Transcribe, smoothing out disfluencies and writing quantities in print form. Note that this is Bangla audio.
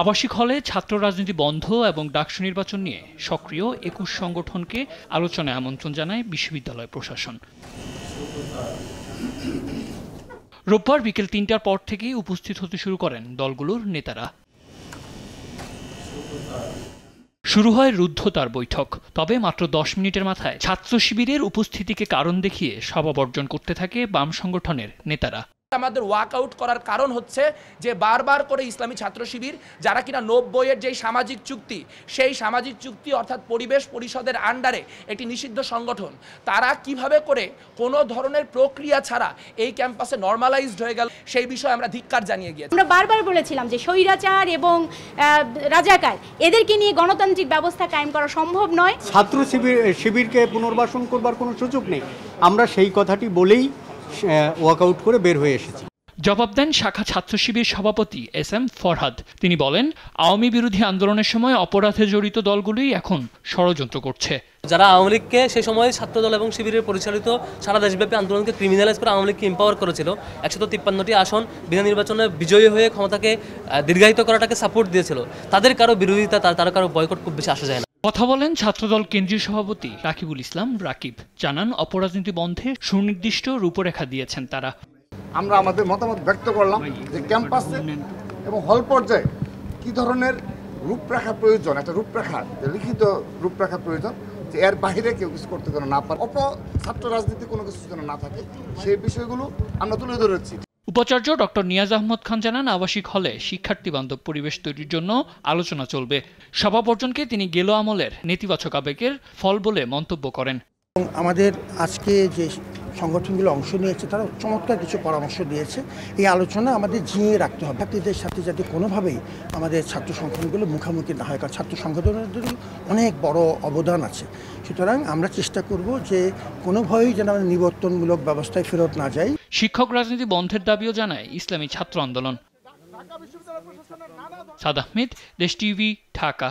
আবাসিক হলে ছাত্র রাজনীতি বন্ধ এবং ডাকসু নির্বাচন নিয়ে সক্রিয় ২১ সংগঠনকে আলোচনায় আমন্ত্রণ জানায় বিশ্ববিদ্যালয় প্রশাসন। রোববার বিকেল ৩টার পর থেকেই উপস্থিত হতে শুরু করেন দলগুলোর নেতারা। শুরু হয় রুদ্ধতার বৈঠক। তবে মাত্র ১০ মিনিটের মাথায় ছাত্র শিবিরের উপস্থিতিকে কারণ দেখিয়ে সভা বর্জন করতে থাকে বাম সংগঠনের নেতারা। আমাদের ওয়াকআউট করার কারণ হচ্ছে যে বারবার করে ইসলামী ছাত্র শিবির যারা কিনা ৯০-এর যেই সামাজিক চুক্তি, সেই সামাজিক চুক্তি অর্থাৎ পরিবেশ পরিষদের আন্ডারে একটি নিষিদ্ধ সংগঠন, তারা কিভাবে করে কোনো ধরনের প্রক্রিয়া ছাড়া এই ক্যাম্পাসে নর্মালাইজড হয়ে গেল, সেই বিষয়ে আমরা ধিক্কার জানিয়ে গিয়েছি। আমরা বারবার বলেছিলাম যে স্বৈরাচার এবং রাজাকার এদেরকে নিয়ে গণতান্ত্রিক ব্যবস্থা কায়েম করা সম্ভব নয়। ছাত্র শিবিরকে পুনর্বাসন করবার কোনো সুযোগ নেই, আমরা সেই কথাটি বলেই ওয়াকআউট করে বের হয়ে এসেছি। জবাব দেন শাখা ছাত্র শিবির সভাপতি SM ফরহাদ। তিনি বলেন, আওয়ামী বিরোধী আন্দোলনের সময় অপরাধে জড়িত দলগুলোই এখন ষড়যন্ত্র করছে। যারা আওয়ামী লীগকে সেই সময় ছাত্রদল এবং শিবিরের পরিচালিত সারা দেশব্যাপী আন্দোলনকে ক্রিমিনালাইজ করে আওয়ামী লীগকে এম্পাওয়ার করেছিল, ১৫৩টি আসন বিনা নির্বাচনে বিজয়ী হয়ে ক্ষমতাকে দীর্ঘায়িত করাটাকে সাপোর্ট দিয়েছিল, তাদের কারো বিরোধিতা, তারা কারো বয়কট খুব বেশি আসা যায় না। কথা বলেন ছাত্রদল কেন্দ্রীয় সভাপতি রাকিবুল ইসলাম রাকিব। জানান, অপরাজনীতি বন্ধে সুনির্দিষ্ট রূপরেখা দিয়েছেন তারা। আমরা আমাদের মতামত ব্যক্ত করলাম যে ক্যাম্পাসে এবং হল পর্যায়ে কি ধরনের রূপরেখা প্রয়োজন, একটা রূপরেখা, লিখিত রূপরেখা প্রয়োজন, যে এর বাইরে কেউ কিছু করতে যেন না পারে, ছাত্র রাজনীতি কোনো কিছু যেন না থাকে, সেই বিষয়গুলো আমরা তুলে ধরেছি। উপাচার্য ডক্টর নিয়াজ আহমদ খান জানান, আবাসিক হলে শিক্ষার্থী বান্ধব পরিবেশ তৈরির জন্য আলোচনা চলবে। সভা বর্জনকে তিনি গেলো আমলের নেতিবাচক আবেগের ফল বলে মন্তব্য করেন। আমাদের আজকে যে সংগঠনগুলো অংশ নিয়েছে তারা চমৎকার কিছু পরামর্শ দিয়েছে। এই আলোচনা আমাদের জিয়ে রাখতে হবে ছাত্রীদের সাথে, যাতে কোনোভাবেই আমাদের ছাত্র সংগঠনগুলো মুখোমুখি না হয়, কারণ ছাত্র সংগঠনের অনেক বড় অবদান আছে। সুতরাং আমরা চেষ্টা করব যে কোনোভাবেই যেন আমাদের নিবর্তনমূলক ব্যবস্থায় ফেরত না যাই। শিক্ষক রাজনীতি বন্ধের দাবিও জানায় ইসলামী ছাত্র আন্দোলন। সাদ আহমেদ, দেশ টিভি, ঢাকা।